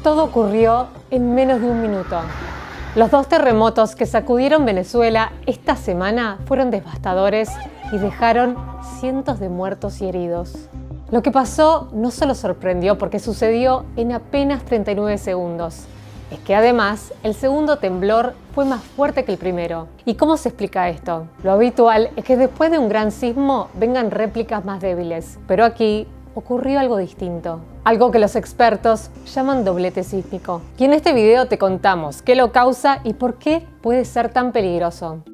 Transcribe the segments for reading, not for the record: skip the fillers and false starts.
Todo ocurrió en menos de un minuto. Los dos terremotos que sacudieron Venezuela esta semana fueron devastadores y dejaron cientos de muertos y heridos. Lo que pasó no solo sorprendió porque sucedió en apenas 39 segundos, es que además el segundo temblor fue más fuerte que el primero. ¿Y cómo se explica esto? Lo habitual es que después de un gran sismo vengan réplicas más débiles, pero aquí ocurrió algo distinto, algo que los expertos llaman doblete sísmico. Y en este video te contamos qué lo causa y por qué puede ser tan peligroso.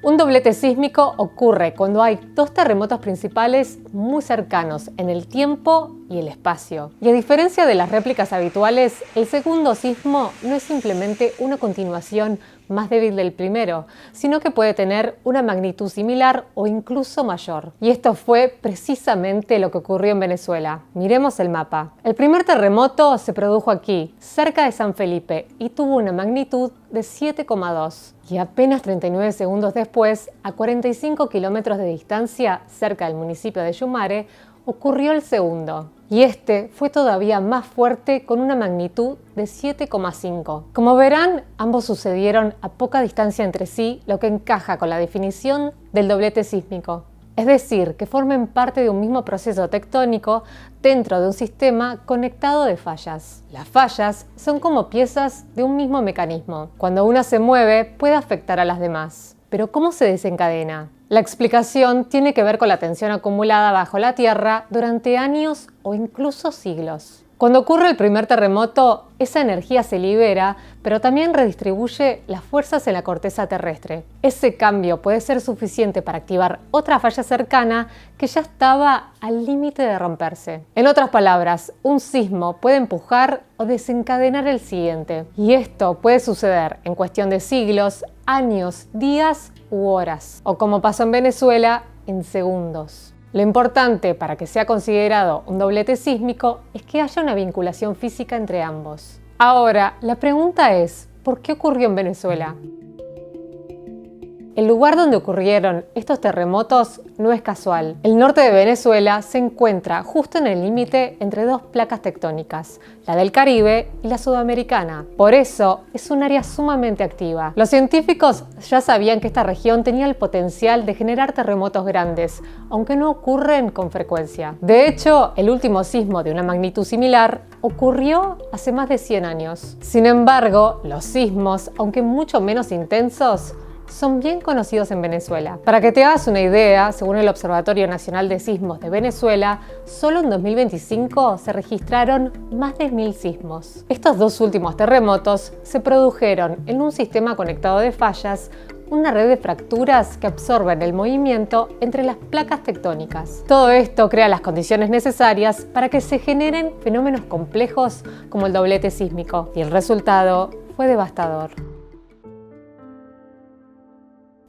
Un doblete sísmico ocurre cuando hay dos terremotos principales muy cercanos en el tiempo y el espacio. Y a diferencia de las réplicas habituales, el segundo sismo no es simplemente una continuación más débil del primero, sino que puede tener una magnitud similar o incluso mayor. Y esto fue precisamente lo que ocurrió en Venezuela. Miremos el mapa. El primer terremoto se produjo aquí, cerca de San Felipe, y tuvo una magnitud de 7,2. Y apenas 39 segundos después, a 45 kilómetros de distancia, cerca del municipio de Yumare, ocurrió el segundo. Y este fue todavía más fuerte con una magnitud de 7,5. Como verán, ambos sucedieron a poca distancia entre sí, lo que encaja con la definición del doblete sísmico. Es decir, que formen parte de un mismo proceso tectónico dentro de un sistema conectado de fallas. Las fallas son como piezas de un mismo mecanismo. Cuando una se mueve, puede afectar a las demás. Pero ¿cómo se desencadena? La explicación tiene que ver con la tensión acumulada bajo la Tierra durante años o incluso siglos. Cuando ocurre el primer terremoto, esa energía se libera, pero también redistribuye las fuerzas en la corteza terrestre. Ese cambio puede ser suficiente para activar otra falla cercana que ya estaba al límite de romperse. En otras palabras, un sismo puede empujar o desencadenar el siguiente. Y esto puede suceder en cuestión de siglos, años, días u horas. O como pasó en Venezuela, en segundos. Lo importante para que sea considerado un doblete sísmico es que haya una vinculación física entre ambos. Ahora, la pregunta es, ¿por qué ocurrió en Venezuela? El lugar donde ocurrieron estos terremotos no es casual. El norte de Venezuela se encuentra justo en el límite entre dos placas tectónicas, la del Caribe y la sudamericana. Por eso es un área sumamente activa. Los científicos ya sabían que esta región tenía el potencial de generar terremotos grandes, aunque no ocurren con frecuencia. De hecho, el último sismo de una magnitud similar ocurrió hace más de 100 años. Sin embargo, los sismos, aunque mucho menos intensos, son bien conocidos en Venezuela. Para que te hagas una idea, según el Observatorio Nacional de Sismos de Venezuela, solo en 2025 se registraron más de 1000 sismos. Estos dos últimos terremotos se produjeron en un sistema conectado de fallas, una red de fracturas que absorben el movimiento entre las placas tectónicas. Todo esto crea las condiciones necesarias para que se generen fenómenos complejos como el doblete sísmico, y el resultado fue devastador.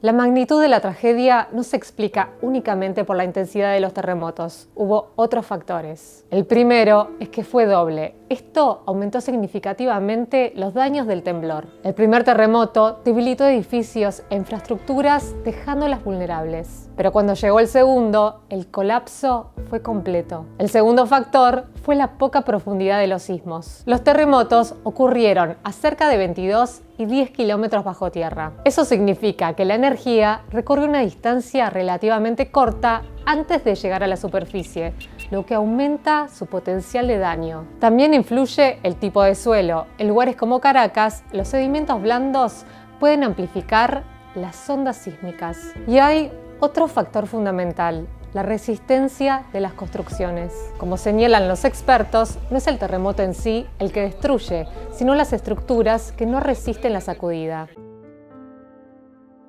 La magnitud de la tragedia no se explica únicamente por la intensidad de los terremotos. Hubo otros factores. El primero es que fue doble. Esto aumentó significativamente los daños del temblor. El primer terremoto debilitó edificios e infraestructuras dejándolas vulnerables. Pero cuando llegó el segundo, el colapso fue completo. El segundo factor fue la poca profundidad de los sismos. Los terremotos ocurrieron a cerca de 22 y 10 kilómetros bajo tierra. Eso significa que la energía recorre una distancia relativamente corta antes de llegar a la superficie, lo que aumenta su potencial de daño. También influye el tipo de suelo. En lugares como Caracas, los sedimentos blandos pueden amplificar las ondas sísmicas. Y hay otro factor fundamental: la resistencia de las construcciones. Como señalan los expertos, no es el terremoto en sí el que destruye, sino las estructuras que no resisten la sacudida.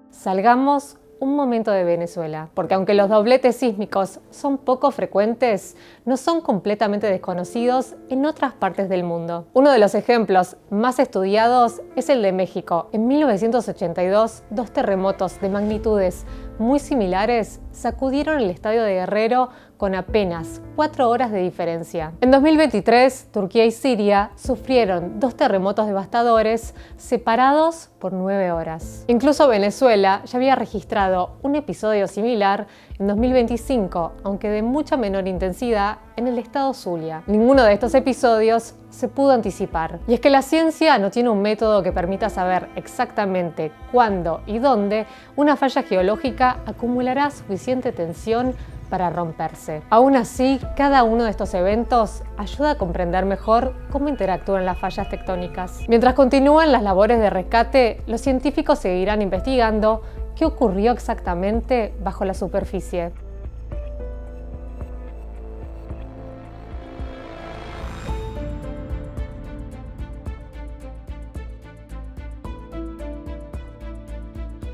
Salgamos un momento de Venezuela, porque aunque los dobletes sísmicos son poco frecuentes, no son completamente desconocidos en otras partes del mundo. Uno de los ejemplos más estudiados es el de México. En 1982, dos terremotos de magnitudes muy similares sacudieron el estadio de Guerrero con apenas 4 horas de diferencia. En 2023, Turquía y Siria sufrieron dos terremotos devastadores separados por 9 horas. Incluso Venezuela ya había registrado un episodio similar en 2025, aunque de mucha menor intensidad, en el estado Zulia. Ninguno de estos episodios se pudo anticipar. Y es que la ciencia no tiene un método que permita saber exactamente cuándo y dónde una falla geológica acumulará suficiente tensión para romperse. Aún así, cada uno de estos eventos ayuda a comprender mejor cómo interactúan las fallas tectónicas. Mientras continúan las labores de rescate, los científicos seguirán investigando qué ocurrió exactamente bajo la superficie.